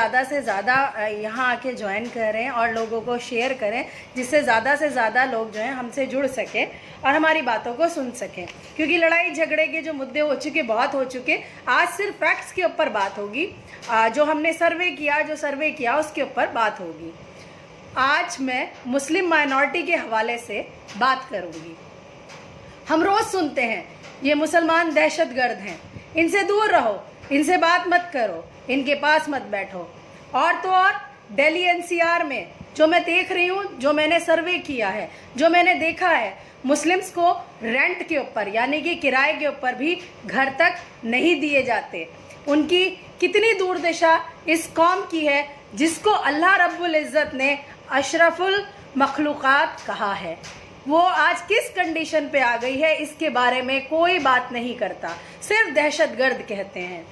ज़्यादा से ज़्यादा यहाँ आके ज्वाइन करें और लोगों को शेयर करें, जिससे ज़्यादा से ज़्यादा लोग जो हैं हमसे जुड़ सकें और हमारी बातों को सुन सकें। क्योंकि लड़ाई झगड़े के जो मुद्दे हो चुके, बहुत हो चुके, आज सिर्फ फैक्ट्स के ऊपर बात होगी। जो हमने सर्वे किया उसके ऊपर बात होगी। आज मैं मुस्लिम माइनॉरिटी के हवाले से बात करूँगी। हम रोज़ सुनते हैं ये मुसलमान दहशतगर्द हैं, इनसे दूर रहो, इनसे बात मत करो, इनके पास मत बैठो। और तो और दिल्ली एनसीआर में जो मैं देख रही हूँ, जो मैंने सर्वे किया है, जो मैंने देखा है, मुस्लिम्स को रेंट के ऊपर यानी कि किराए के ऊपर भी घर तक नहीं दिए जाते। उनकी कितनी दुर्दशा इस कौम की है जिसको अल्लाह रब्बुल इज़्ज़त ने अशरफुल मखलूक़ात कहा है। वो आज किस कंडीशन पे आ गई है इसके बारे में कोई बात नहीं करता, सिर्फ दहशतगर्द कहते हैं।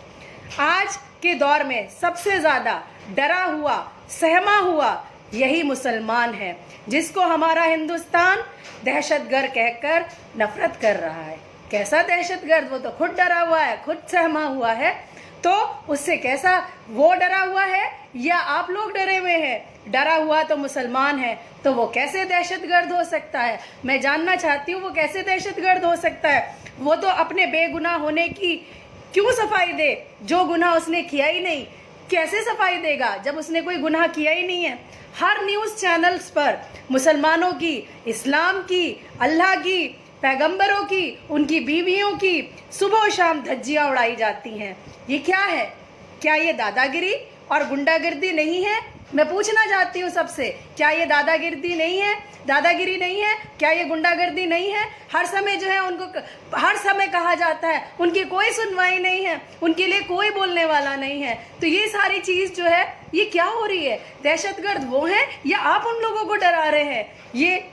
आज के दौर में सबसे ज़्यादा डरा हुआ, सहमा हुआ यही मुसलमान है, जिसको हमारा हिंदुस्तान दहशतगर्द कहकर नफरत कर रहा है। कैसा दहशतगर्द? वो तो खुद डरा हुआ है, खुद सहमा हुआ है, तो उससे कैसा वो डरा हुआ है या आप लोग डरे हुए हैं? डरा हुआ तो मुसलमान है, तो वो कैसे दहशतगर्द हो सकता है? मैं जानना चाहती हूँ वो कैसे दहशतगर्द हो सकता है। वो तो अपने बेगुनाह होने की क्यों सफाई दे? जो गुनाह उसने किया ही नहीं, कैसे सफाई देगा जब उसने कोई गुनाह किया ही नहीं है? हर न्यूज़ चैनल्स पर मुसलमानों की, इस्लाम की, अल्लाह की, पैगंबरों की, उनकी बीवियों की सुबह शाम धज्जियाँ उड़ाई जाती हैं। ये क्या है? क्या ये दादागिरी और गुंडागिर्दी नहीं है? मैं पूछना चाहती हूँ सबसे, क्या ये दादागिरी नहीं है? क्या ये गुंडागर्दी नहीं है? हर समय जो है उनको हर समय कहा जाता है उनकी कोई सुनवाई नहीं है, उनके लिए कोई बोलने वाला नहीं है। तो ये सारी चीज़ जो है ये क्या हो रही है? दहशतगर्द वो हैं या आप उन लोगों को डरा रहे हैं? ये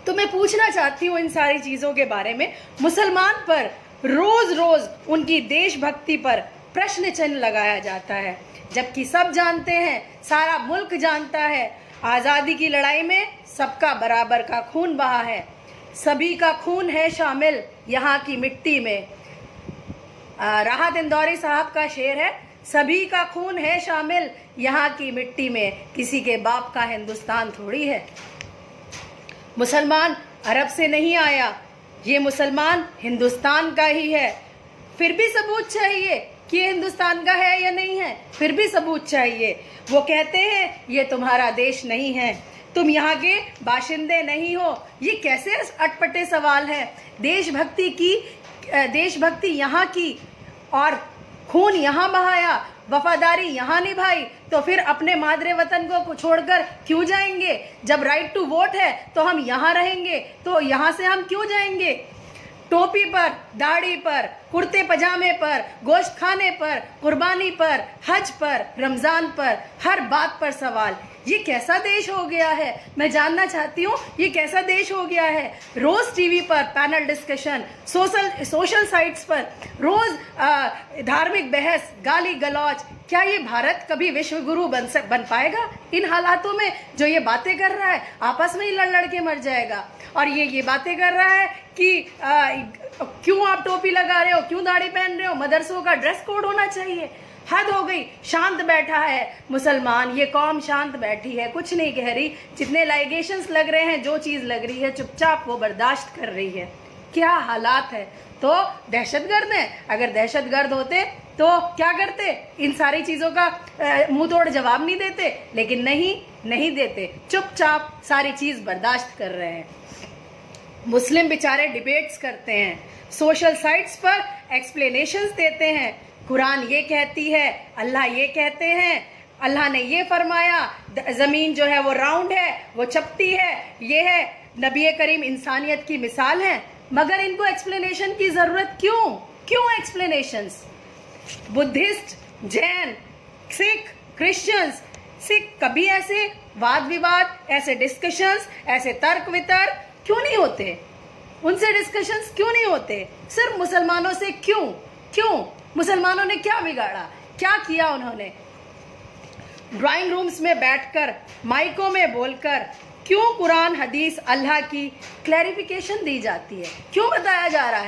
तो मैं पूछना चाहती हूँ इन सारी चीज़ों के बारे में। मुसलमान पर रोज़ रोज़ उनकी देशभक्ति पर प्रश्न चिन्ह लगाया जाता है, जबकि सब जानते हैं, सारा मुल्क जानता है, आज़ादी की लड़ाई में सबका बराबर का खून बहा है, सभी का खून है शामिल यहाँ की मिट्टी में। राहत इंदौरी साहब का शेर है, सभी का खून है शामिल यहाँ की मिट्टी में, किसी के बाप का हिंदुस्तान थोड़ी है। मुसलमान अरब से नहीं आया, ये मुसलमान हिंदुस्तान का ही है। फिर भी सबूत चाहिए कि ये हिंदुस्तान का है या नहीं है, फिर भी सबूत चाहिए। वो कहते हैं ये तुम्हारा देश नहीं है, तुम यहाँ के बाशिंदे नहीं हो। ये कैसे अटपटे सवाल हैं? देशभक्ति यहाँ की और खून यहाँ बहाया, वफादारी यहाँ निभाई, तो फिर अपने मादरे वतन को छोड़कर क्यों जाएंगे? जब राइट टू वोट है तो हम यहाँ रहेंगे, तो यहाँ से हम क्यों जाएंगे? टोपी पर, दाढ़ी पर, कुर्ते पजामे पर, गोश्त खाने पर, कुर्बानी पर, हज पर, रमज़ान पर, हर बात पर सवाल। ये कैसा देश हो गया है? मैं जानना चाहती हूँ ये कैसा देश हो गया है? रोज़ टीवी पर पैनल डिस्कशन, सोशल साइट्स पर रोज़ धार्मिक बहस, गाली गलौज। क्या ये भारत कभी विश्व गुरु बन पाएगा? इन हालातों में जो ये बातें कर रहा है, आपस में ही लड़ के मर जाएगा। और ये बातें कर रहा है कि क्यों आप टोपी लगा रहे हो, क्यों दाढ़ी पहन रहे हो, मदरसों का ड्रेस कोड होना चाहिए। हद हो गई। शांत बैठा है मुसलमान, ये कौम शांत बैठी है, कुछ नहीं कह रही। जितने लाइगेशंस लग रहे हैं, जो चीज़ लग रही है, चुपचाप वो बर्दाश्त कर रही है। क्या हालात है? तो दहशतगर्द हैं। अगर दहशतगर्द होते तो क्या करते? इन सारी चीज़ों का मुंह तोड़ जवाब नहीं देते, लेकिन नहीं देते, चुपचाप सारी चीज़ बर्दाश्त कर रहे हैं। मुस्लिम बेचारे डिबेट्स करते हैं, सोशल साइट्स पर एक्सप्लेनेशंस देते हैं। कुरान ये कहती है, अल्लाह ये कहते हैं, अल्लाह ने ये फरमाया, ज़मीन जो है वो राउंड है, वो चपटी है, ये है, नबी करीम इंसानियत की मिसाल है। मगर इनको एक्सप्लेनेशन की ज़रूरत क्यों explanations? Buddhist, Jain, Sikh, Christians, कभी ऐसे वाद विवाद, ऐसे डिस्कशंस, ऐसे तर्क वितर्क क्यों नहीं होते? उनसे डिस्कशंस क्यों नहीं होते? सिर्फ मुसलमानों से क्यों? मुसलमानों ने क्या बिगाड़ा? क्या किया उन्होंने? ड्राइंग रूम्स में बैठकर, माइकों में बोलकर क्यों कुरान, हदीस, अल्लाह की क्लैरिफिकेशन दी जाती है? क्यों बताया जा रहा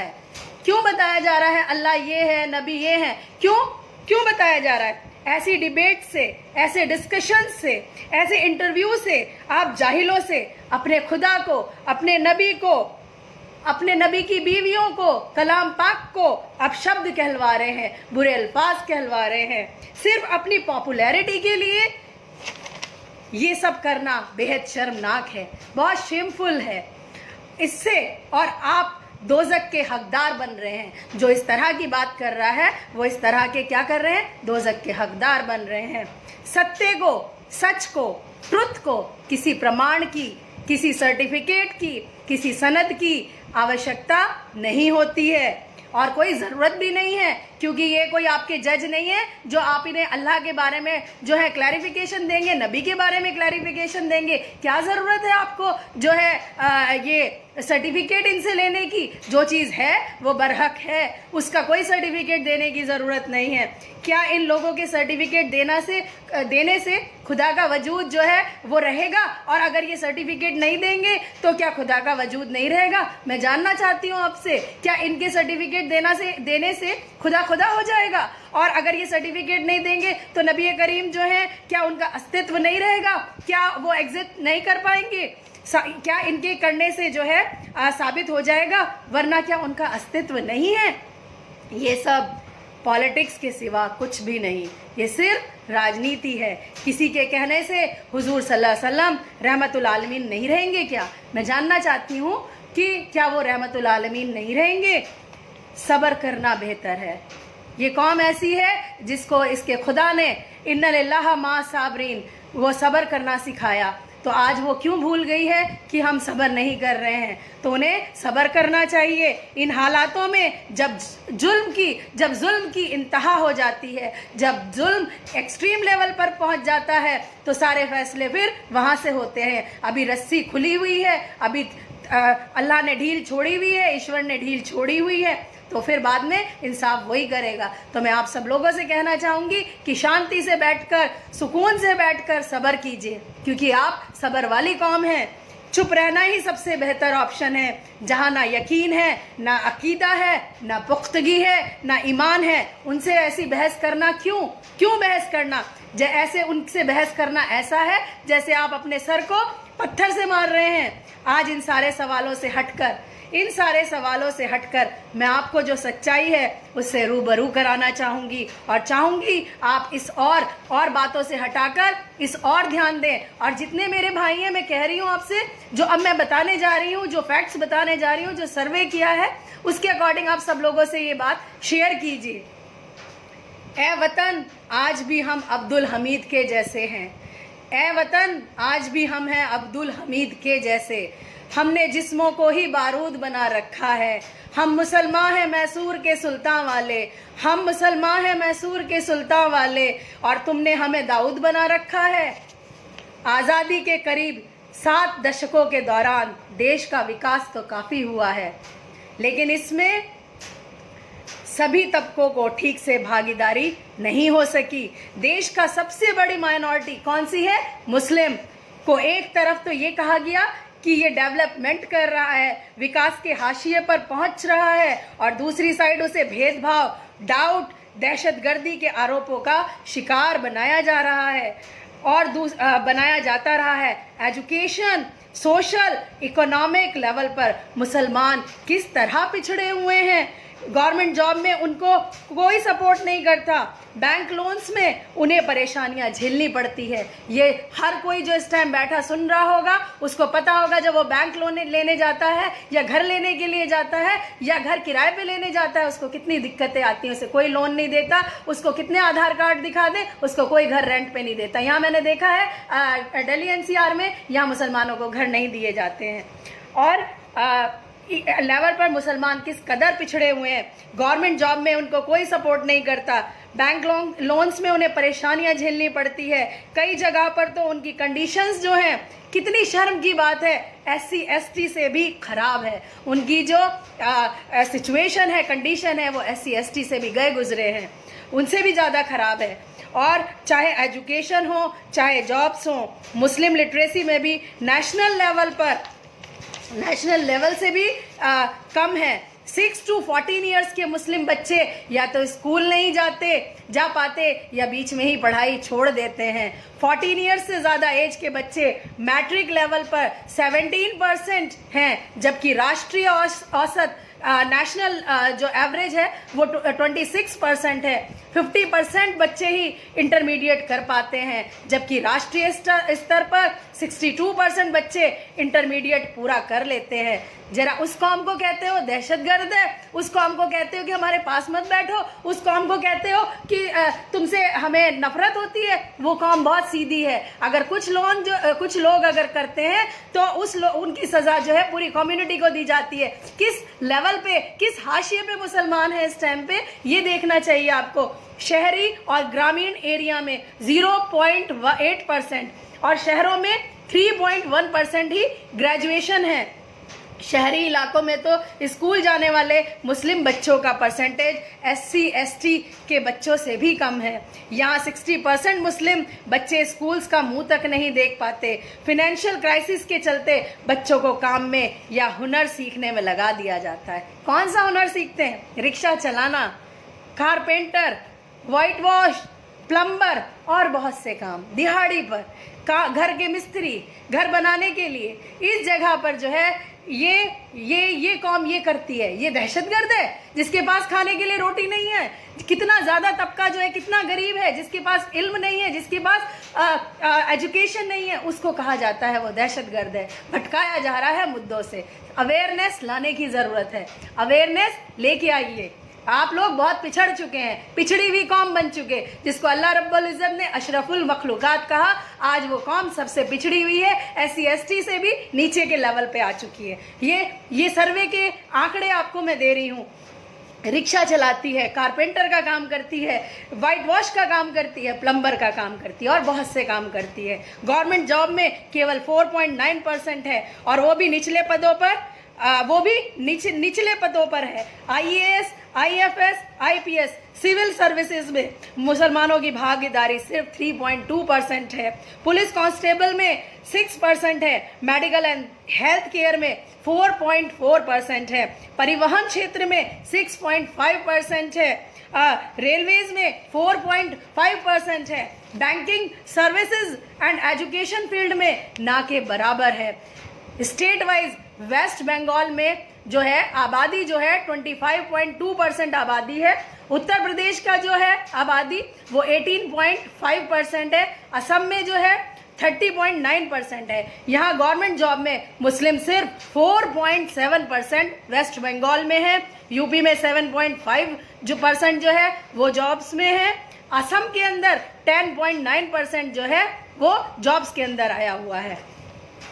है? अल्लाह ये है, नबी ये है? क्यों बताया जा रहा है? ऐसी डिबेट से, ऐसे डिस्कशन से, ऐसे इंटरव्यू से, आप जाहिलों से अपने खुदा को, अपने नबी को, अपने नबी की बीवियों को, कलाम पाक को अपशब्द कहलवा रहे हैं, बुरे अल्फाज कहलवा रहे हैं, सिर्फ अपनी पॉपुलैरिटी के लिए। ये सब करना बेहद शर्मनाक है, बहुत शेमफुल है इससे। और आप दोज़ख के हकदार बन रहे हैं। जो इस तरह की बात कर रहा है वो इस तरह के क्या कर रहे हैं, दोज़ख के हकदार बन रहे हैं। सत्य को, सच को, ट्रुथ को किसी प्रमाण की, किसी सर्टिफिकेट की, किसी सनद की आवश्यकता नहीं होती है और कोई ज़रूरत भी नहीं है, क्योंकि ये कोई आपके जज नहीं है जो आप इन्हें अल्लाह के बारे में जो है क्लैरिफिकेशन देंगे, नबी के बारे में क्लैरिफिकेशन देंगे। क्या ज़रूरत है आपको जो है ये सर्टिफिकेट इनसे लेने की? जो चीज़ है वो बरहक है, उसका कोई सर्टिफिकेट देने की ज़रूरत नहीं है। क्या इन लोगों के सर्टिफिकेट देने से खुदा का वजूद जो है वो रहेगा? और अगर ये सर्टिफिकेट नहीं देंगे तो क्या खुदा का वजूद नहीं रहेगा? मैं जानना चाहती हूँ आपसे, क्या इनके सर्टिफिकेट देने से खुदा खुदा हो जाएगा? और अगर ये सर्टिफिकेट नहीं देंगे तो नबी करीम जो है क्या उनका अस्तित्व नहीं रहेगा? क्या वो एग्जिट नहीं कर पाएंगे? क्या इनके करने से जो है साबित हो जाएगा? वरना क्या उनका अस्तित्व नहीं है? ये सब पॉलिटिक्स के सिवा कुछ भी नहीं, ये सिर्फ राजनीति है। किसी के कहने से हुजूर सल्लल्लाहु अलैहि वसल्लम रहमतुल आलमीन नहीं रहेंगे क्या? मैं जानना चाहती हूँ कि क्या वो रहमतुल आलमीन नहीं रहेंगे? सब्र करना बेहतर है। ये कौम ऐसी है जिसको इसके खुदा ने इन्ना लिल्लाह मा साबरीन, वो सब्र करना सिखाया, तो आज वो क्यों भूल गई है कि हम सब्र नहीं कर रहे हैं? तो उन्हें सब्र करना चाहिए इन हालातों में, जब जुल्म की इंतहा हो जाती है, जब जुल्म एक्सट्रीम लेवल पर पहुंच जाता है तो सारे फैसले फिर वहाँ से होते हैं। अभी रस्सी खुली हुई है, अभी अल्लाह ने ढील छोड़ी हुई है, ईश्वर ने ढील छोड़ी हुई है, तो फिर बाद में इंसाफ वही करेगा। तो मैं आप सब लोगों से कहना चाहूँगी कि शांति से बैठकर, सुकून से बैठकर सब्र कीजिए, क्योंकि आप सब्र वाली कौम हैं। चुप रहना ही सबसे बेहतर ऑप्शन है। जहाँ ना यकीन है, ना अकीदा है, ना पुख्तगी है, ना ईमान है, उनसे ऐसी बहस करना क्यों बहस करना? ऐसे उनसे बहस करना ऐसा है जैसे आप अपने सर को पत्थर से मार रहे हैं। आज इन सारे सवालों से हटकर मैं आपको जो सच्चाई है उससे रूबरू कराना चाहूँगी, और चाहूँगी आप इस और बातों से हटाकर इस और ध्यान दें। और जितने मेरे भाई हैं, मैं कह रही हूँ आपसे, जो अब मैं बताने जा रही हूँ, जो फैक्ट्स बताने जा रही हूँ, जो सर्वे किया है, उसके अकॉर्डिंग आप सब लोगों से ये बात शेयर कीजिए। ए वतन, आज भी हम अब्दुल हमीद के जैसे हैं। ए वतन, आज भी हम हैं अब्दुल हमीद के जैसे। हमने जिस्मों को ही बारूद बना रखा है। हम मुसलमान हैं मैसूर के सुल्तान वाले, हम मुसलमान हैं मैसूर के सुल्तान वाले, और तुमने हमें दाऊद बना रखा है। आज़ादी के करीब 7 दशकों के दौरान देश का विकास तो काफ़ी हुआ है, लेकिन इसमें सभी तबकों को ठीक से भागीदारी नहीं हो सकी। देश का सबसे बड़ी माइनॉरिटी कौन सी है? मुस्लिम को एक तरफ तो ये कहा गया कि ये डेवलपमेंट कर रहा है, विकास के हाशिए पर पहुंच रहा है, और दूसरी साइड उसे भेदभाव, डाउट, दहशतगर्दी के आरोपों का शिकार बनाया जा रहा है और बनाया जाता रहा है। एजुकेशन, सोशल, इकोनॉमिक लेवल पर मुसलमान किस तरह पिछड़े हुए हैं। गवर्नमेंट जॉब में उनको कोई सपोर्ट नहीं करता, बैंक लोन्स में उन्हें परेशानियां झेलनी पड़ती है। ये हर कोई जो इस टाइम बैठा सुन रहा होगा उसको पता होगा, जब वो बैंक लोन लेने जाता है या घर लेने के लिए जाता है या घर किराए पे लेने जाता है, उसको कितनी दिक्कतें आती हैं। उसे कोई लोन नहीं देता, उसको कितने आधार कार्ड दिखा दे, उसको कोई घर रेंट पे नहीं देता। यहाँ मैंने देखा है दिल्ली NCR में, यहाँ मुसलमानों को घर नहीं दिए जाते हैं। और लेवल पर मुसलमान किस कदर पिछड़े हुए हैं। गवर्नमेंट जॉब में उनको कोई सपोर्ट नहीं करता, बैंक लोन्स में उन्हें परेशानियां झेलनी पड़ती है। कई जगह पर तो उनकी कंडीशंस जो हैं, कितनी शर्म की बात है, SC ST से भी खराब है। उनकी जो सिचुएशन है, कंडीशन है, वो SC ST से भी गए गुजरे हैं, उनसे भी ज़्यादा खराब है। और चाहे एजुकेशन हो, चाहे जॉब्स हो, मुस्लिम लिटरेसी में भी नेशनल लेवल से भी कम है। 6 to 14 ईयर्स के मुस्लिम बच्चे या तो स्कूल नहीं जा पाते या बीच में ही पढ़ाई छोड़ देते हैं। 14 ईयर्स से ज़्यादा एज के बच्चे मैट्रिक लेवल पर 17% हैं, जबकि राष्ट्रीय औसत नेशनल जो एवरेज है वो 26% है। 50% बच्चे ही इंटरमीडिएट कर पाते हैं, जबकि राष्ट्रीय स्तर पर 62% बच्चे इंटरमीडिएट पूरा कर लेते हैं। जरा उस कौम को कहते हो दहशतगर्द है, उस कौम को कहते हो कि हमारे पास मत बैठो, उस कौम को कहते हो कि तुमसे हमें नफरत होती है, वो कौम बहुत सीधी है। अगर कुछ लोग अगर करते हैं तो उनकी सजा जो है पूरी कम्युनिटी को दी जाती है। किस लेवल पे, किस हाशिए पे मुसलमान है इस टाइम पे, ये देखना चाहिए आपको। शहरी और ग्रामीण एरिया में 0.8% और शहरों में 3.1% ही ग्रेजुएशन है। शहरी इलाकों में तो स्कूल जाने वाले मुस्लिम बच्चों का परसेंटेज SC/ST के बच्चों से भी कम है। यहाँ 60% मुस्लिम बच्चे स्कूल्स का मुंह तक नहीं देख पाते। फिनेंशियल क्राइसिस के चलते बच्चों को काम में या हुनर सीखने में लगा दिया जाता है। कौन सा हुनर सीखते हैं? रिक्शा चलाना, कारपेंटर, वाइट वॉश, प्लम्बर और बहुत से काम दिहाड़ी पर, घर के मिस्त्री, घर बनाने के लिए। इस जगह पर जो है ये कौम ये करती है। ये दहशतगर्द है जिसके पास खाने के लिए रोटी नहीं है। कितना ज़्यादा तबका जो है कितना गरीब है, जिसके पास इल्म नहीं है, जिसके पास एजुकेशन नहीं है, उसको कहा जाता है वो दहशतगर्द है। भटकाया जा रहा है मुद्दों से। अवेयरनेस लाने की ज़रूरत है। अवेयरनेस लेके आइए। आप लोग बहुत पिछड़ चुके हैं, पिछड़ी हुई कौम बन चुके, जिसको अल्लाह रब्बुल इज़्ज़त ने अशरफुल मखलूकात कहा। आज वो कौम सबसे पिछड़ी हुई है, SC/ST से भी नीचे के लेवल पे आ चुकी है। ये सर्वे के आंकड़े आपको मैं दे रही हूँ। रिक्शा चलाती है, कारपेंटर का काम करती है, वाइट वॉश का काम करती है, प्लम्बर का काम करती है और बहुत से काम करती है। गवर्नमेंट जॉब में केवल 4.9% है और वो भी निचले पदों पर, निचले पदों पर है। IAS, IFS, IPS, civil services में मुसलमानों की भागीदारी सिर्फ 3.2% है। पुलिस कांस्टेबल में 6% है। मेडिकल एंड हेल्थ केयर में 4.4% है। परिवहन क्षेत्र में 6.5% है। रेलवेज में 4.5% है। Banking services and education field में ना के बराबर है। स्टेट वाइज वेस्ट बंगाल में जो है आबादी जो है 25.2% आबादी है। उत्तर प्रदेश का जो है आबादी वो 18.5% है। असम में जो है 30.9% है। यहाँ गवर्नमेंट जॉब में मुस्लिम सिर्फ 4.7% वेस्ट बंगाल में है। यूपी में 7.5% जो है वो जॉब्स में है। असम के अंदर 10.9% जो है वो जॉब्स के अंदर आया हुआ है,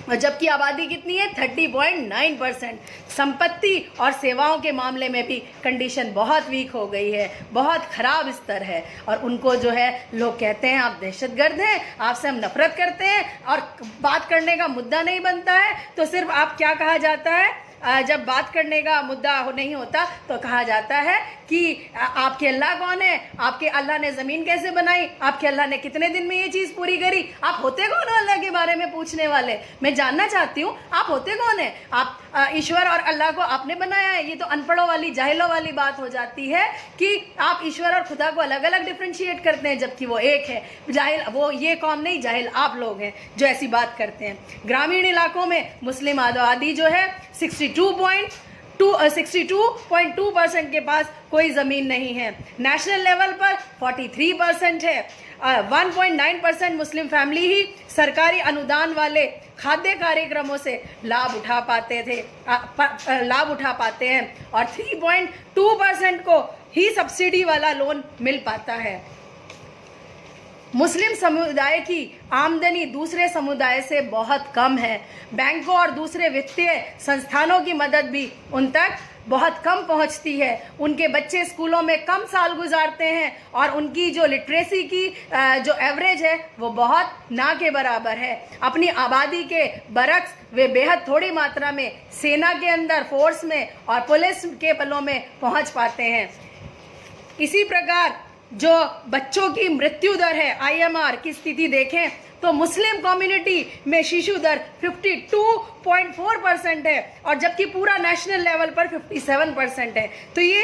और जबकि आबादी कितनी है? 30.9%। संपत्ति और सेवाओं के मामले में भी कंडीशन बहुत वीक हो गई है, बहुत खराब स्तर है। और उनको जो है लोग कहते हैं आप दहशतगर्द हैं, आपसे हम नफरत करते हैं, और बात करने का मुद्दा नहीं बनता है तो सिर्फ आप क्या कहा जाता है, जब बात करने का मुद्दा नहीं होता तो कहा जाता है कि आपके अल्लाह कौन है, आपके अल्लाह ने ज़मीन कैसे बनाई, आपके अल्लाह ने कितने दिन में ये चीज़ पूरी करी। आप होते कौन हो अल्लाह के बारे में पूछने वाले? मैं जानना चाहती हूँ आप होते कौन है? आप ईश्वर और अल्लाह को आपने बनाया है। ये तो अनपढ़ों वाली, जाहिलों वाली बात हो जाती है कि आप ईश्वर और खुदा को अलग अलग डिफ्रेंशिएट करते हैं, जबकि वो एक है। जाहिल वो ये कौम नहीं, जाहिल आप लोग हैं जो ऐसी बात करते हैं। ग्रामीण इलाकों में मुस्लिम आबादी जो है 62.2% के पास कोई ज़मीन नहीं है। नेशनल लेवल पर 43% है। 1.9% मुस्लिम फैमिली ही सरकारी अनुदान वाले खाद्य कार्यक्रमों से लाभ उठा पाते हैं और 3.2% को ही सब्सिडी वाला लोन मिल पाता है। मुस्लिम समुदाय की आमदनी दूसरे समुदाय से बहुत कम है। बैंकों और दूसरे वित्तीय संस्थानों की मदद भी उन तक बहुत कम पहुंचती है। उनके बच्चे स्कूलों में कम साल गुजारते हैं और उनकी जो लिटरेसी की जो एवरेज है वो बहुत ना के बराबर है। अपनी आबादी के बरक्स वे बेहद थोड़ी मात्रा में सेना के अंदर, फोर्स में और पुलिस के पलों में पहुंच पाते हैं। इसी प्रकार जो बच्चों की मृत्यु दर है, IMR की स्थिति देखें तो मुस्लिम कम्युनिटी में शिशु दर 52.4% है, और जबकि पूरा नेशनल लेवल पर 57% है। तो ये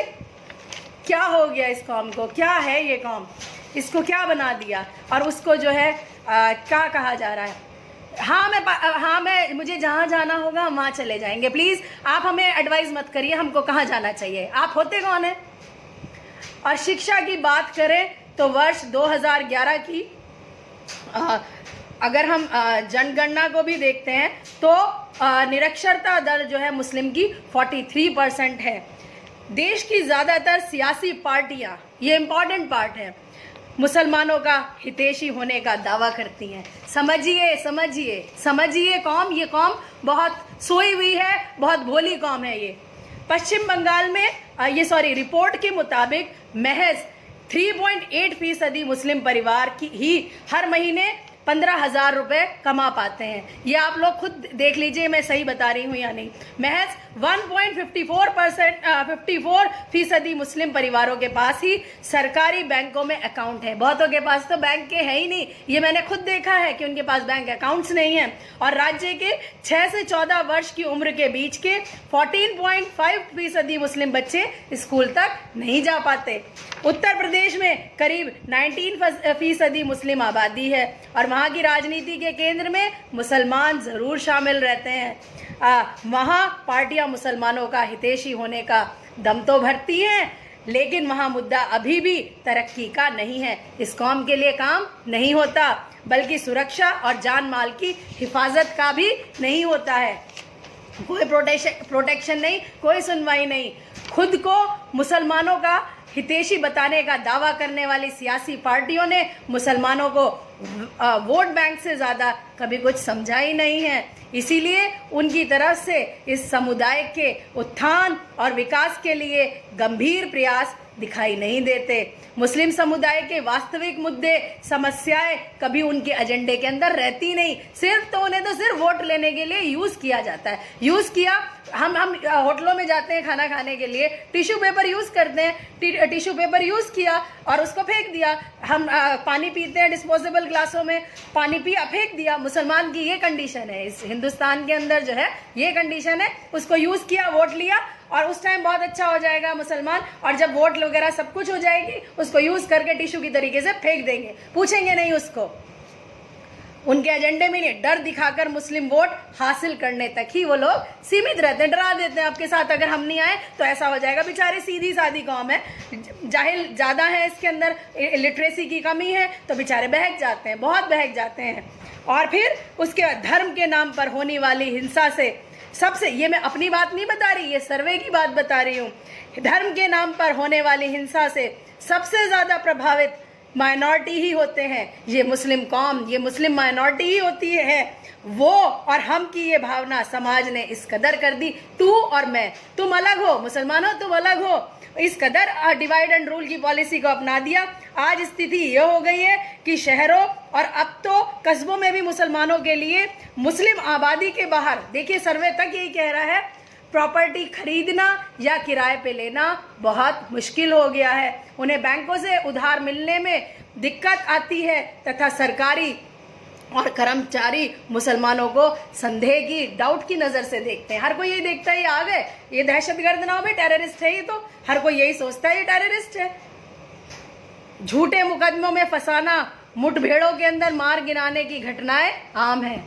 क्या हो गया इस कौम को? क्या है ये कौम? इसको क्या बना दिया? और उसको जो है क्या कहा जा रहा है? मुझे जहाँ जाना होगा हम वहाँ चले जाएंगे। प्लीज़ आप हमें एडवाइस मत करिए हमको कहाँ जाना चाहिए। आप होते कौन है? और शिक्षा की बात करें तो वर्ष 2011 की अगर हम जनगणना को भी देखते हैं तो निरक्षरता दर जो है मुस्लिम की 43% है। देश की ज़्यादातर सियासी पार्टियां, ये इम्पॉर्टेंट पार्ट है, मुसलमानों का हितैषी होने का दावा करती हैं। समझिए समझिए समझिए कौम, ये कौम बहुत सोई हुई है, बहुत भोली कौम है ये। पश्चिम बंगाल में रिपोर्ट के मुताबिक महज 3.8% मुस्लिम परिवार की ही हर महीने 15,000 रुपये कमा पाते हैं। ये आप लोग खुद देख लीजिए मैं सही बता रही हूँ या नहीं। महज 1.54% मुस्लिम परिवारों के पास ही सरकारी बैंकों में अकाउंट है। बहुतों के पास तो बैंक के है ही नहीं, ये मैंने खुद देखा है कि उनके पास बैंक अकाउंट्स नहीं हैं। और राज्य के 6 से 14 वर्ष की उम्र के बीच के 14.5% मुस्लिम बच्चे स्कूल तक नहीं जा पाते। उत्तर प्रदेश में करीब 19% मुस्लिम आबादी है और वहाँ की राजनीति के केंद्र में मुसलमान ज़रूर शामिल रहते हैं। वहाँ पार्टियां मुसलमानों का हितैषी होने का दम तो भरती हैं, लेकिन वहाँ मुद्दा अभी भी तरक्की का नहीं है। इस कौम के लिए काम नहीं होता, बल्कि सुरक्षा और जान माल की हिफाजत का भी नहीं होता है। कोई प्रोटेक्शन नहीं, कोई सुनवाई नहीं। खुद को मुसलमानों का हितैषी बताने का दावा करने वाली सियासी पार्टियों ने मुसलमानों को वोट बैंक से ज़्यादा कभी कुछ समझा ही नहीं है। इसीलिए उनकी तरफ से इस समुदाय के उत्थान और विकास के लिए गंभीर प्रयास दिखाई नहीं देते। मुस्लिम समुदाय के वास्तविक मुद्दे, समस्याएं कभी उनके एजेंडे के अंदर रहती नहीं। उन्हें तो सिर्फ वोट लेने के लिए यूज़ किया जाता है। यूज़ किया, हम होटलों में जाते हैं खाना खाने के लिए, टिश्यू पेपर यूज़ करते हैं, टिश्यू पेपर यूज़ किया और उसको फेंक दिया। हम पानी पीते हैं डिस्पोजेबल ग्लासों में, पानी पिया फेंक दिया। मुसलमान की ये कंडीशन है, इस हिंदुस्तान के अंदर जो है ये कंडीशन है। उसको यूज़ किया, वोट लिया और उस टाइम बहुत अच्छा हो जाएगा मुसलमान, और जब वोट वगैरह सब कुछ हो जाएगी उसको यूज़ करके टिश्यू की तरीके से फेंक देंगे, पूछेंगे नहीं उसको। उनके एजेंडे में नहीं, डर दिखाकर मुस्लिम वोट हासिल करने तक ही वो लोग सीमित रहते हैं, डरा देते हैं आपके साथ। अगर हम नहीं आए तो ऐसा हो जाएगा। बेचारे सीधी सादी कौम है, जाहिल ज़्यादा है, इसके अंदर लिटरेसी की कमी है, तो बेचारे बहक जाते हैं, बहुत बहक जाते हैं। और फिर उसके धर्म के नाम पर होने वाली हिंसा से सबसे, ये मैं अपनी बात नहीं बता रही, ये सर्वे की बात बता रही हूँ, धर्म के नाम पर होने वाली हिंसा से सबसे ज़्यादा प्रभावित माइनॉरिटी ही होते हैं। ये मुस्लिम कौम, ये मुस्लिम माइनॉरिटी ही होती है। वो और हम की ये भावना समाज ने इस कदर कर दी, तू और मैं, तुम अलग हो, मुसलमानों तुम अलग हो, इस कदर डिवाइड एंड रूल की पॉलिसी को अपना दिया। आज स्थिति ये हो गई है कि शहरों और अब तो कस्बों में भी मुसलमानों के लिए मुस्लिम आबादी के बाहर, देखिए सर्वे तक यही कह रहा है, प्रॉपर्टी खरीदना या किराए पे लेना बहुत मुश्किल हो गया है। उन्हें बैंकों से उधार मिलने में दिक्कत आती है तथा सरकारी और कर्मचारी मुसलमानों को संदेह की, डाउट की नज़र से देखते हैं। हर कोई यही देखता है ये आ गए, ये दहशतगर्द ना हो भाई, टेररिस्ट है ये, तो हर कोई यही सोचता है ये टेररिस्ट है। झूठे मुकदमों में फंसाना, मुठभेड़ों के अंदर मार गिराने की घटनाएं आम है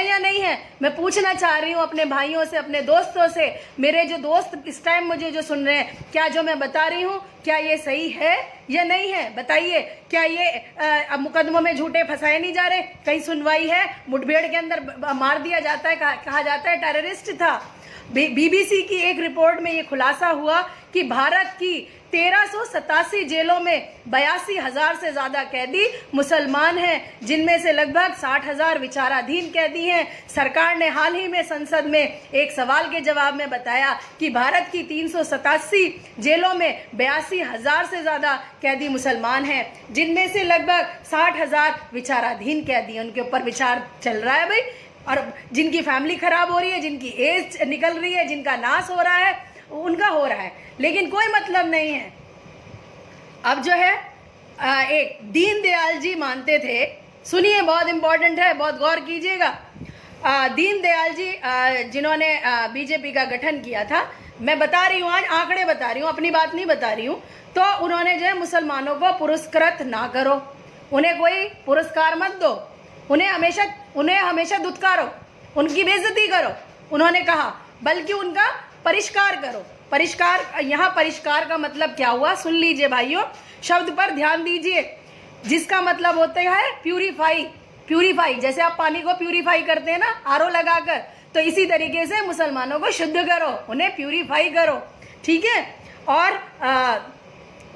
या नहीं है? मैं पूछना चाह रही हूँ अपने भाइयों से, अपने दोस्तों से, मेरे जो दोस्त इस टाइम मुझे जो सुन रहे हैं, क्या जो मैं बता रही हूँ क्या ये सही है या नहीं है? बताइए, क्या ये मुकदमों में झूठे फंसाए नहीं जा रहे? कहीं सुनवाई है? मुठभेड़ के अंदर मार दिया जाता है, कहा जाता है टेररिस्ट था। BBC की एक रिपोर्ट में ये खुलासा हुआ कि भारत की 1387 जेलों में 82,000 से ज़्यादा कैदी मुसलमान हैं, जिनमें से लगभग 60,000 विचाराधीन कैदी हैं। सरकार ने हाल ही में संसद में एक सवाल के जवाब में बताया कि भारत की 387 जेलों में 82,000 से ज़्यादा कैदी मुसलमान हैं, जिनमें से लगभग 60,000 विचाराधीन कैदी हैं। उनके ऊपर विचार चल रहा है भाई, और जिनकी फैमिली खराब हो रही है, जिनकी एज निकल रही है, जिनका नाश हो रहा है, उनका हो रहा है, लेकिन कोई मतलब नहीं है। अब जो है एक दीनदयाल जी मानते थे, सुनिए बहुत इंपॉर्टेंट है, बहुत गौर कीजिएगा। दीनदयाल जी जिन्होंने बीजेपी का गठन किया था, मैं बता रही हूँ, आज आंकड़े बता रही हूँ, अपनी बात नहीं बता रही हूँ। तो उन्होंने जो है मुसलमानों को पुरस्कृत ना करो, उन्हें कोई पुरस्कार मत दो, उन्हें हमेशा दुत्कारो, उनकी बेइज्जती करो, उन्होंने कहा, बल्कि उनका परिष्कार करो। परिष्कार, यहाँ परिष्कार का मतलब क्या हुआ, सुन लीजिए भाइयों, शब्द पर ध्यान दीजिए, जिसका मतलब होता है प्यूरिफाई। प्यूरिफाई, जैसे आप पानी को प्यूरिफाई करते हैं ना आरओ लगाकर, तो इसी तरीके से मुसलमानों को शुद्ध करो, उन्हें प्यूरिफाई करो, ठीक है। और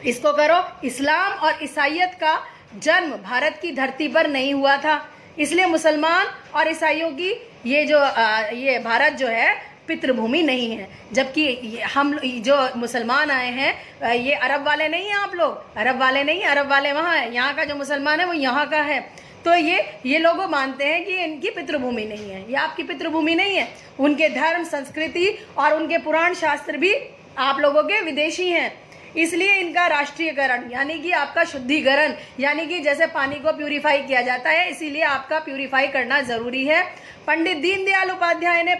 इसको करो। इस्लाम और ईसाइयत का जन्म भारत की धरती पर नहीं हुआ था, इसलिए मुसलमान और ईसाइयों की ये भारत जो है पितृभूमि नहीं है। जबकि हम जो मुसलमान आए हैं, ये अरब वाले नहीं हैं, आप लोग अरब वाले नहीं, अरब वाले वहाँ है, यहाँ का जो मुसलमान है वो यहाँ का है। तो ये लोग मानते हैं कि इनकी पितृभूमि नहीं है, ये आपकी पितृभूमि नहीं है। उनके धर्म, संस्कृति और उनके पुराण शास्त्र भी आप लोगों के विदेशी हैं, इसलिए इनका राष्ट्रीयकरण यानी कि आपका शुद्धिकरण, यानी कि जैसे पानी को प्यूरिफाई किया जाता है, इसीलिए आपका प्यूरिफाई करना जरूरी है। पंडित दीनदयाल उपाध्याय ने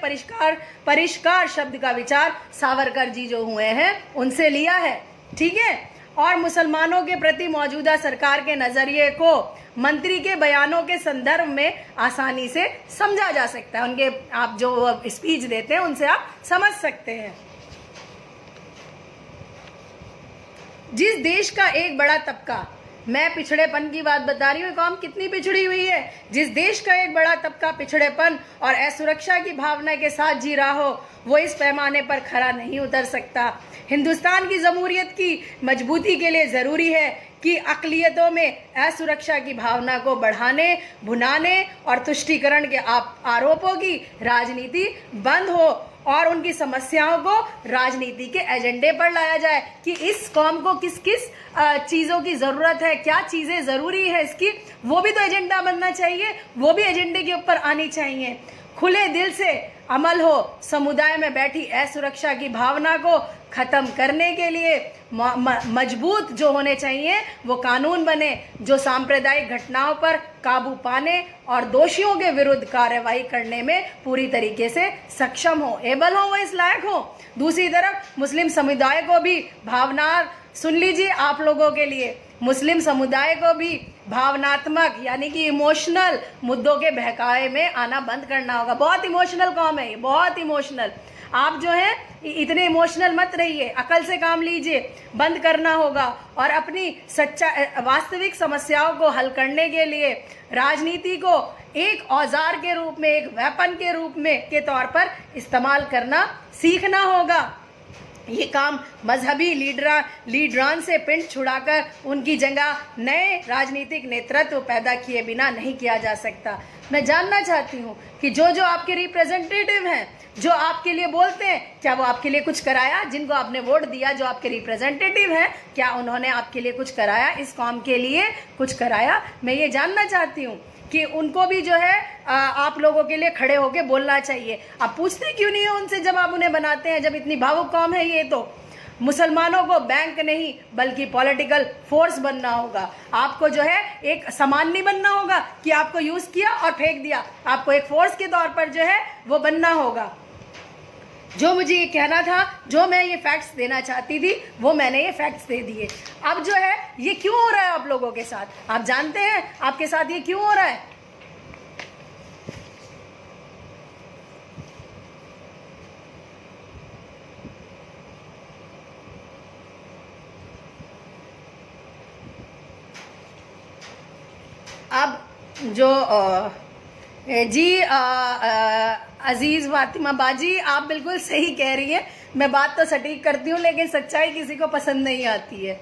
परिष्कार शब्द का विचार सावरकर जी जो हुए हैं उनसे लिया है, ठीक है। और मुसलमानों के प्रति मौजूदा सरकार के नजरिए को मंत्री के बयानों के संदर्भ में आसानी से समझा जा सकता है, उनके आप जो स्पीच देते हैं उनसे आप समझ सकते हैं। जिस देश का एक बड़ा तबका, मैं पिछड़ेपन की बात बता रही हूँ, कौम कितनी पिछड़ी हुई है। जिस देश का एक बड़ा तबका पिछड़ेपन और असुरक्षा की भावना के साथ जी रहा हो, वो इस पैमाने पर खरा नहीं उतर सकता। हिंदुस्तान की जमहूरियत की मजबूती के लिए ज़रूरी है कि अक़लियतों में असुरक्षा की भावना को बढ़ाने, भुनाने और तुष्टीकरण के आरोपों की राजनीति बंद हो और उनकी समस्याओं को राजनीति के एजेंडे पर लाया जाए कि इस कौम को किस किस चीज़ों की ज़रूरत है, क्या चीज़ें ज़रूरी है इसकी, वो भी तो एजेंडा बनना चाहिए, वो भी एजेंडे के ऊपर आनी चाहिए। खुले दिल से अमल हो, समुदाय में बैठी असुरक्षा की भावना को ख़त्म करने के लिए मजबूत जो होने चाहिए वो कानून बने, जो सांप्रदायिक घटनाओं पर काबू पाने और दोषियों के विरुद्ध कार्रवाई करने में पूरी तरीके से सक्षम हो, एबल हो, वो इस लायक हो। दूसरी तरफ मुस्लिम समुदाय को भी सुन लीजिए, आप लोगों के लिए मुस्लिम समुदाय को भी भावनात्मक यानी कि इमोशनल मुद्दों के बहकावे में आना बंद करना होगा। बहुत इमोशनल कौम है ये, बहुत इमोशनल। आप जो है इतने इमोशनल मत रहिए, अकल से काम लीजिए, बंद करना होगा और अपनी वास्तविक समस्याओं को हल करने के लिए राजनीति को एक औजार के रूप में, एक वेपन के रूप में के तौर पर इस्तेमाल करना सीखना होगा। ये काम मजहबी लीडरान से पिंड छुड़ाकर उनकी जगह नए राजनीतिक नेतृत्व पैदा किए बिना नहीं किया जा सकता। मैं जानना चाहती हूँ कि जो आपके रिप्रेजेंटेटिव हैं, जो आपके लिए बोलते हैं, क्या वो आपके लिए कुछ कराया? जिनको आपने वोट दिया, जो आपके रिप्रेजेंटेटिव हैं, क्या उन्होंने आपके लिए कुछ कराया? इस कौम के लिए कुछ कराया? मैं ये जानना चाहती हूँ कि उनको भी जो है आप लोगों के लिए खड़े होके बोलना चाहिए। आप पूछते क्यों नहीं हो उनसे जब आप उन्हें बनाते हैं, जब इतनी भावुक कौम है ये? तो मुसलमानों को बैंक नहीं बल्कि पॉलिटिकल फोर्स बनना होगा। आपको जो है एक सामान नहीं बनना होगा कि आपको यूज़ किया और फेंक दिया, आपको एक फोर्स के तौर पर जो है वो बनना होगा। जो मुझे ये कहना था, जो मैं ये फैक्ट्स देना चाहती थी, वो मैंने ये फैक्ट्स दे दिए। अब जो है ये क्यों हो रहा है आप लोगों के साथ? आप जानते हैं आपके साथ ये क्यों हो रहा है? अब जो अजीज़ फातिमा बाजी, आप बिल्कुल सही कह रही हैं। मैं बात तो सटीक करती हूँ लेकिन सच्चाई किसी को पसंद नहीं आती है।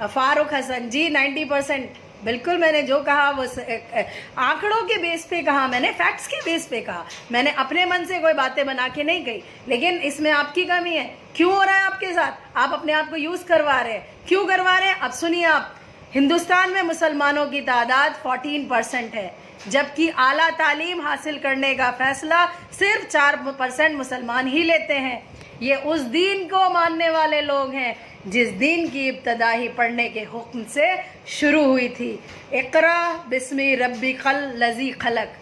फारूक हसन जी 90%, बिल्कुल मैंने जो कहा वो आंकड़ों के बेस पे कहा, मैंने फैक्ट्स के बेस पे कहा, मैंने अपने मन से कोई बातें बना के नहीं कही। लेकिन इसमें आपकी कमी है। क्यों हो रहा है आपके साथ? आप अपने आप को यूज़ करवा रहे हैं। क्यों करवा रहे हैं? अब सुनिए आप, हिंदुस्तान में मुसलमानों की तादाद 14% है, जबकि आला तालीम हासिल करने का फैसला सिर्फ 4% मुसलमान ही लेते हैं। ये उस दीन को मानने वाले लोग हैं जिस दिन की इब्तदा ही पढ़ने के हुक्म से शुरू हुई थी। इक़रा बिस्मि रब्बिकल लज़ी खलक।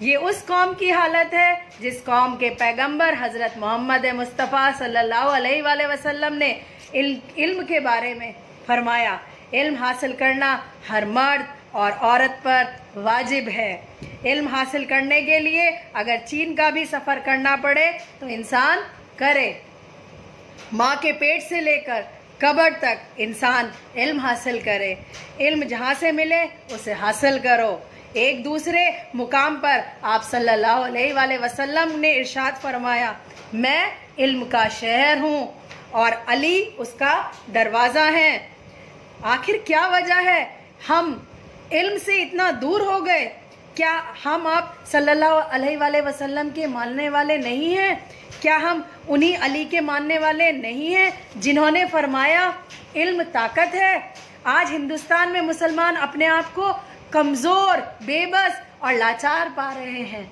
ये उस कौम की हालत है जिस कौम के पैगंबर हज़रत मोहम्मद मुस्तफ़ा सल्लल्लाहु अलैहि वसल्लम ने इल्म के बारे में फरमाया, इल्म हासिल करना हर मर्द और औरत पर वाजिब है। इल्म हासिल करने के लिए अगर चीन का भी सफ़र करना पड़े तो इंसान करे। माँ के पेट से लेकर कब्र तक इंसान इल्म हासिल करे। इल्म जहाँ से मिले उसे हासिल करो। एक दूसरे मुकाम पर आप सल्लल्लाहु अलैहि वसल्लम ने इरशाद फरमाया, मैं इल्म का शहर हूँ और अली उसका दरवाज़ा है। आखिर क्या वजह है हम इल्म से इतना दूर हो गए? क्या हम आप सल्लल्लाहु अलैहि वसल्लम के मानने वाले नहीं हैं? क्या हम उन्हीं अली के मानने वाले नहीं हैं जिन्होंने फरमाया इल्म ताकत है? आज हिंदुस्तान में मुसलमान अपने आप को कमज़ोर, बेबस और लाचार पा रहे हैं।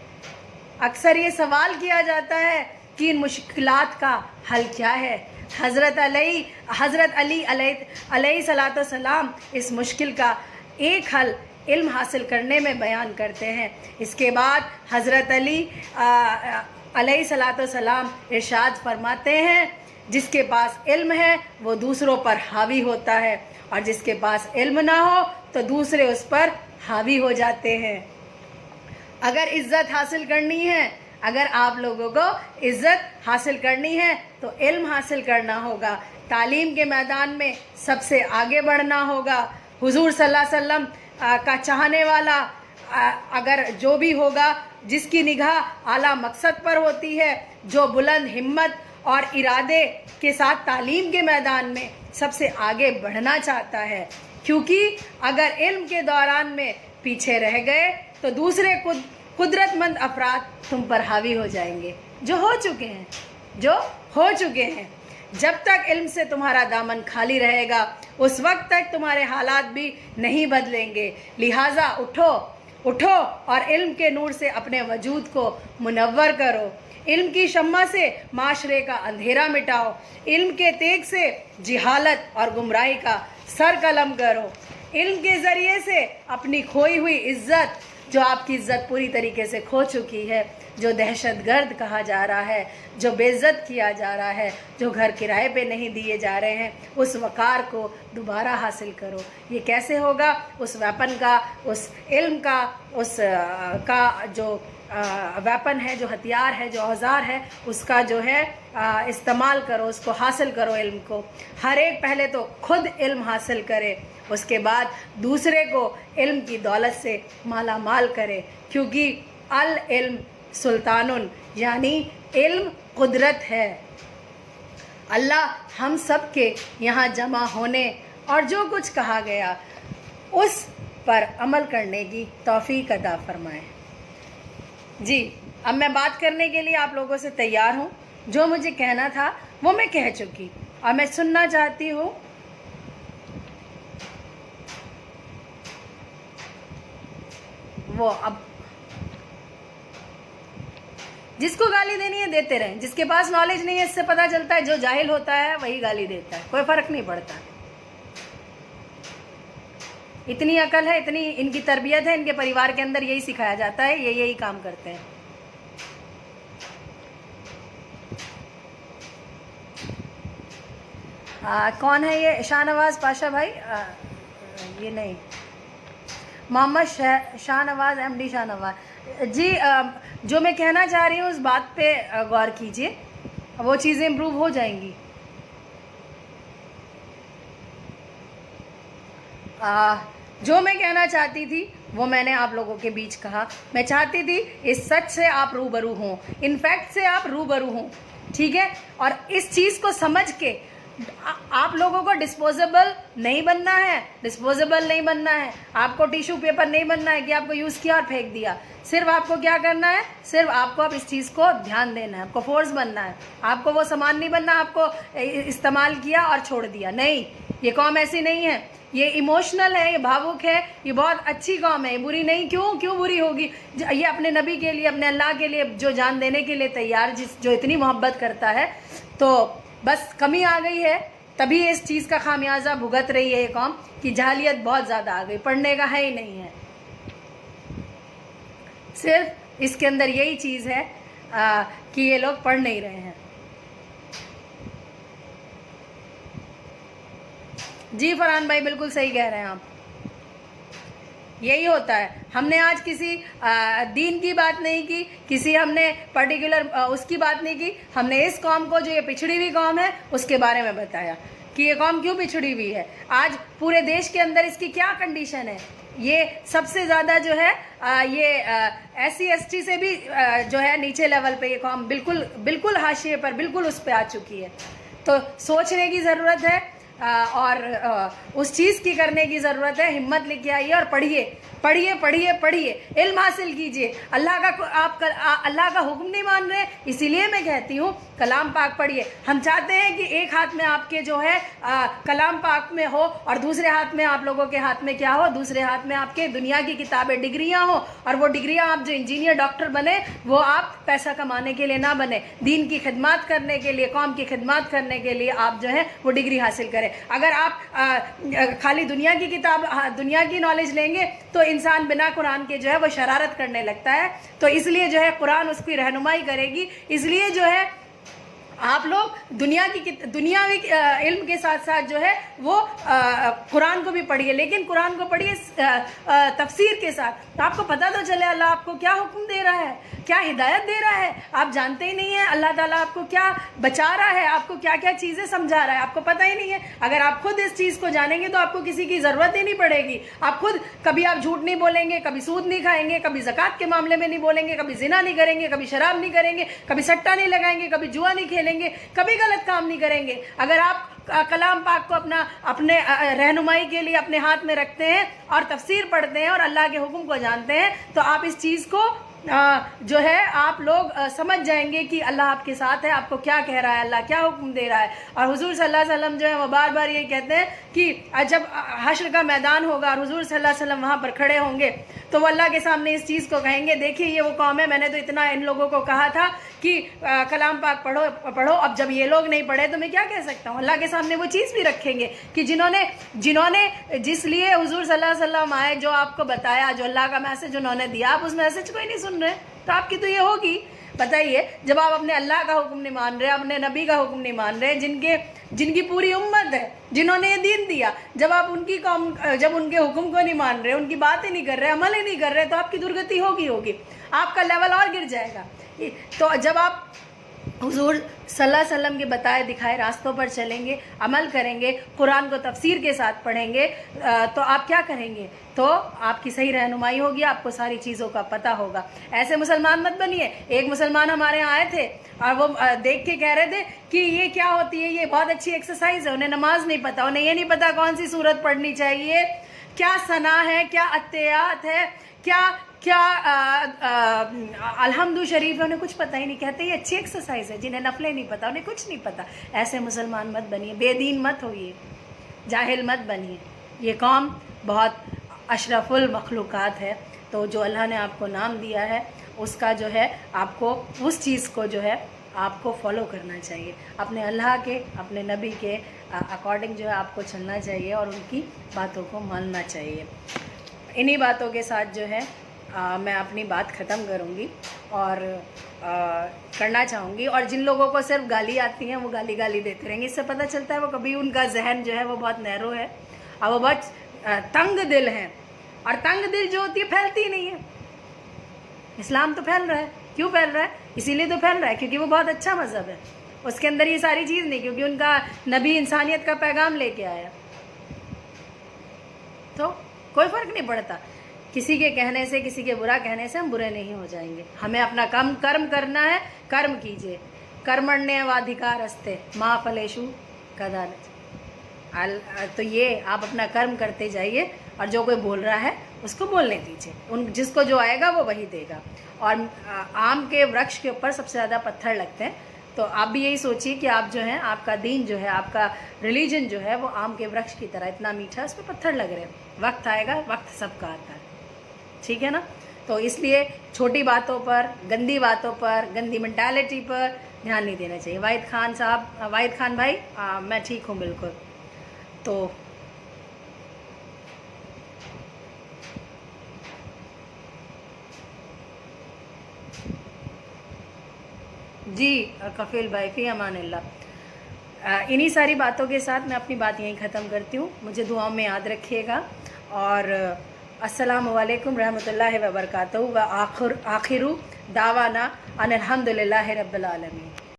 अक्सर ये सवाल किया जाता है कि इन मुश्किलात का हल क्या है। हज़रत अली अलैहि सलाम इस मुश्किल का एक हल इल्म हासिल करने में बयान करते हैं। इसके बाद हज़रत अली अलैहिस्सलाम इरशाद फरमाते हैं, जिसके पास इल्म है वो दूसरों पर हावी होता है और जिसके पास इल्म ना हो तो दूसरे उस पर हावी हो जाते हैं। अगर इज़्ज़त हासिल करनी है, अगर आप लोगों को इज़्ज़त हासिल करनी है तो इल्म हासिल करना होगा। तालीम के मैदान में सबसे आगे बढ़ना होगा। हुजूर सल्लल्लाहु अलैहि वसल्लम का चाहने वाला अगर जो भी होगा, जिसकी निगाह आला मकसद पर होती है, जो बुलंद हिम्मत और इरादे के साथ तालीम के मैदान में सबसे आगे बढ़ना चाहता है, क्योंकि अगर इल्म के दौरान में पीछे रह गए तो दूसरे कुदरतमंद अफराद तुम पर हावी हो जाएंगे, जो हो चुके हैं। जब तक इल्म से तुम्हारा दामन खाली रहेगा उस वक्त तक तुम्हारे हालात भी नहीं बदलेंगे। लिहाजा उठो और इल्म के नूर से अपने वजूद को मुनव्वर करो। इल्म की शम्मा से माशरे का अंधेरा मिटाओ। इल्म के तेग से जिहालत और गुमराही का सर कलम करो। इल्म के ज़रिए से अपनी खोई हुई इज़्ज़त, जो आपकी इज़्ज़त पूरी तरीके से खो चुकी है, जो दहशतगर्द कहा जा रहा है, जो बेइज्जत किया जा रहा है, जो घर किराए पे नहीं दिए जा रहे हैं, उस वक़ार को दोबारा हासिल करो। ये कैसे होगा? उस वेपन का, उस इल्म का, उस का जो वेपन है, जो हथियार है, जो औजार है, उसका जो है इस्तेमाल करो, उसको हासिल करो। इल्म को हर एक पहले तो खुद इल्म हासिल करे, उसके बाद दूसरे को इल्म की दौलत से माला माल करे, क्योंकि अल इल्म सुल्तानुन, यानी इल्म कुदरत है। अल्लाह हम सब के यहाँ जमा होने और जो कुछ कहा गया उस पर अमल करने की तौफीक अता फरमाए। जी, अब मैं बात करने के लिए आप लोगों से तैयार हूँ। जो मुझे कहना था वो मैं कह चुकी और मैं सुनना चाहती हूँ वो। अब जिसको गाली देनी है देते रहें, जिसके पास नॉलेज नहीं है, इससे पता चलता है जो जाहिल होता है वही गाली देता है, कोई फर्क नहीं पड़ता। इतनी अकल है, इतनी इनकी तरबियत है, इनके परिवार के अंदर यही सिखाया जाता है, ये यही काम करते हैं। कौन है ये? शाहनवाज पाशा भाई? ये नहीं, मोहम्मद शाहनवाज, MD शाहनवाज जी। जो मैं कहना चाह रही हूँ उस बात पे गौर कीजिए, वो चीज़ें इम्प्रूव हो जाएंगी। जो मैं कहना चाहती थी वो मैंने आप लोगों के बीच कहा। मैं चाहती थी इस सच से आप रूबरू हों, इन फैक्ट से आप रूबरू हों, ठीक है? और इस चीज़ को समझ के आप लोगों को डिस्पोजेबल नहीं बनना है, आपको टिश्यू पेपर नहीं बनना है कि आपको यूज़ किया और फेंक दिया। सिर्फ आपको क्या करना है? सिर्फ आपको अब इस चीज़ को ध्यान देना है, आपको फोर्स बनना है। आपको वो सामान नहीं बनना आपको इस्तेमाल किया और छोड़ दिया। नहीं, ये कौम ऐसी नहीं है, ये इमोशनल है, ये भावुक है, ये बहुत अच्छी कौम है, ये बुरी नहीं। क्यों बुरी होगी? ये अपने नबी के लिए, अपने अल्लाह के लिए जो जान देने के लिए तैयार, जो इतनी मोहब्बत करता है, तो बस कमी आ गई है तभी इस चीज़ का खामियाजा भुगत रही है ये कौम कि जहालियत बहुत ज़्यादा आ गई, पढ़ने का है ही नहीं है। सिर्फ इसके अंदर यही चीज़ है कि ये लोग पढ़ नहीं रहे हैं। जी फरहान भाई बिल्कुल सही कह रहे हैं आप, यही होता है। हमने आज किसी दीन की बात नहीं की, किसी हमने पर्टिकुलर उसकी बात नहीं की, हमने इस कौम को जो ये पिछड़ी हुई कौम है उसके बारे में बताया कि ये कौम क्यों पिछड़ी हुई है। आज पूरे देश के अंदर इसकी क्या कंडीशन है, ये सबसे ज़्यादा जो है ये SC ST से भी जो है नीचे लेवल पे ये कौम बिल्कुल बिल्कुल हाशिए पर, बिल्कुल उस पर आ चुकी है। तो सोचने की ज़रूरत है और उस चीज़ की करने की ज़रूरत है। हिम्मत लेके आइए और पढ़िए पढ़िए पढ़िए पढ़िए, इल्म हासिल कीजिए। अल्लाह का हुक्म नहीं मान रहे, इसीलिए मैं कहती हूँ कलाम पाक पढ़िए। हम चाहते हैं कि एक हाथ में आपके जो है कलाम पाक में हो और दूसरे हाथ में आप लोगों के हाथ में क्या हो, दूसरे हाथ में आपके दुनिया की किताबें, डिग्रियाँ हो, और वो डिग्रियाँ आप जो इंजीनियर डॉक्टर बने वो आप पैसा कमाने के लिए ना बने, दीन की खिदमत करने के लिए, कौम की खिदमत करने के लिए आप जो है वो डिग्री हासिल करें। अगर आप खाली दुनिया की किताब, दुनिया की नॉलेज लेंगे तो इंसान बिना कुरान के जो है वो शरारत करने लगता है। तो इसलिए जो है कुरान उसकी रहनुमाई करेगी। इसलिए जो है आप लोग दुनियावी इल्म के साथ साथ जो है वो कुरान को भी पढ़िए, लेकिन कुरान को पढ़िए तफसीर के साथ। तो आपको पता तो चले अल्लाह आपको क्या हुक्म दे रहा है, क्या हिदायत दे रहा है। आप जानते ही नहीं है अल्लाह ताला आपको क्या बचा रहा है, आपको क्या क्या चीज़ें समझा रहा है, आपको पता ही नहीं है। अगर आप खुद इस चीज़ को जानेंगे तो आपको किसी की ज़रूरत ही नहीं पड़ेगी। आप खुद कभी आप झूठ नहीं बोलेंगे, कभी सूद नहीं खाएंगे, कभी ज़कात के मामले में नहीं बोलेंगे, कभी जिना नहीं करेंगे, कभी शराब नहीं करेंगे, कभी सट्टा नहीं लगाएंगे, कभी जुआ नहीं खेलेंगे, कभी गलत काम नहीं करेंगे। अगर आप कलाम पाक को अपने रहनुमाई के लिए अपने हाथ में रखते हैं और तफसीर पढ़ते हैं और अल्लाह के हुक्म को जानते हैं, तो आप इस चीज़ को जो है आप लोग समझ जाएंगे कि अल्लाह आपके साथ है, आपको क्या कह रहा है, अल्लाह क्या हुक्म दे रहा है। और हुजूर सल्लल्लाहु अलैहि वसल्लम जो है वो बार बार ये कहते हैं कि जब हश्र का मैदान होगा और हुजूर सल्लल्लाहु अलैहि वसल्लम वहाँ पर खड़े होंगे तो वो अल्लाह के सामने इस चीज़ को कहेंगे, देखिए ये वो कौम है, मैंने तो इतना इन लोगों को कहा था कि कलाम पाक पढ़ो, अब जब ये लोग नहीं पढ़े तो मैं क्या कह सकता हूँ। अल्लाह के सामने वो चीज़ भी रखेंगे कि जिन्होंने जिस लिए हुजूर सल्लल्लाहु अलैहि वसल्लम आए, जो आपको बताया, जो अल्लाह का मैसेज उन्होंने दिया, आप उस मैसेज को ही नहीं सुन रहे तो आपकी तो ये होगी। बताइए, जब आप अपने अल्लाह का हुक्म नहीं मान रहे, अपने नबी का हुक्म नहीं मान रहे, जिनकी पूरी उम्मत है, जिन्होंने ये दीन दिया, जब आप जब उनके हुक्म को नहीं मान रहे, उनकी बात ही नहीं कर रहे, अमल ही नहीं कर रहे, तो आपकी दुर्गति होगी, आपका लेवल और गिर जाएगा। तो जब आप हुजूर सल्लल्लाहु अलैहि वसल्लम के बताए दिखाए रास्तों पर चलेंगे, अमल करेंगे, कुरान को तफसीर के साथ पढ़ेंगे, तो आप क्या करेंगे, तो आपकी सही रहनुमाई होगी, आपको सारी चीज़ों का पता होगा। ऐसे मुसलमान मत बनिए। एक मुसलमान हमारे यहाँ आए थे और वो देख के कह रहे थे कि ये क्या होती है, ये बहुत अच्छी एक्सरसाइज है। उन्हें नमाज नहीं पता, उन्हें ये नहीं पता कौन सी सूरत पढ़नी चाहिए, क्या सना है, क्या अत्तयात है, क्या अल्हम्दु शरीफ है, उन्हें कुछ पता ही नहीं। कहते ये अच्छी एक्सरसाइज है। जिन्हें नफले नहीं पता, उन्हें कुछ नहीं पता। ऐसे मुसलमान मत बनिए, बेदीन मत होइए, जाहिल मत बनिए। ये कौम बहुत अशरफुल मखलूक़ात है। तो जो अल्लाह ने आपको नाम दिया है उसका जो है आपको उस चीज़ को जो है आपको फॉलो करना चाहिए। अपने अल्लाह के, अपने नबी के अकॉर्डिंग जो है आपको चलना चाहिए और उनकी बातों को मानना चाहिए। इन्हीं बातों के साथ जो है मैं अपनी बात ख़त्म करूँगी और करना चाहूँगी। और जिन लोगों को सिर्फ गाली आती हैं वो गाली देते रहेंगे। इससे पता चलता है वो कभी उनका जहन जो है वो बहुत नैरो है और वो बहुत तंग दिल हैं। और तंग दिल जो होती है फैलती ही नहीं है। इस्लाम तो फैल रहा है, क्यों फैल रहा है? इसीलिए तो फैल रहा है क्योंकि वो बहुत अच्छा मज़हब है। उसके अंदर ये सारी चीज़ नहीं, क्योंकि उनका नबी इंसानियत का पैगाम लेके आया। तो कोई फ़र्क नहीं पड़ता। किसी के कहने से, किसी के बुरा कहने से हम बुरे नहीं हो जाएंगे। हमें अपना कर्म करना है। कर्म कीजिए। कर्मण्येवाधिकारस्ते मा फलेषु कदाचित्। तो ये आप अपना कर्म करते जाइए और जो कोई बोल रहा है उसको बोलने दीजिए। जिसको जो आएगा वो वही देगा। और आम के वृक्ष के ऊपर सबसे ज़्यादा पत्थर लगते हैं। तो आप भी यही सोचिए कि आप जो है, आपका दीन जो है, आपका रिलीजन जो है वो आम के वृक्ष की तरह इतना मीठा है, उस पर पत्थर लग रहे हैं। वक्त आएगा, वक्त सबका आता है, ठीक है ना। तो इसलिए छोटी बातों पर, गंदी बातों पर, गंदी मेंटालिटी पर ध्यान नहीं देना चाहिए। वाहिद खान साहब, वाहिद खान भाई, मैं ठीक हूँ बिल्कुल। तो जी कफिल भाई, फ़ी अमानिल्लाह। इन्हीं सारी बातों के साथ मैं अपनी बात यहीं ख़त्म करती हूँ। मुझे दुआओं में याद रखिएगा और अस्सलामु अलैकुम रहमतुल्लाहि व बरकातहू व आखिरु दावाना अनिल हम्दुलिल्लाहि रब्बिल आलमीन।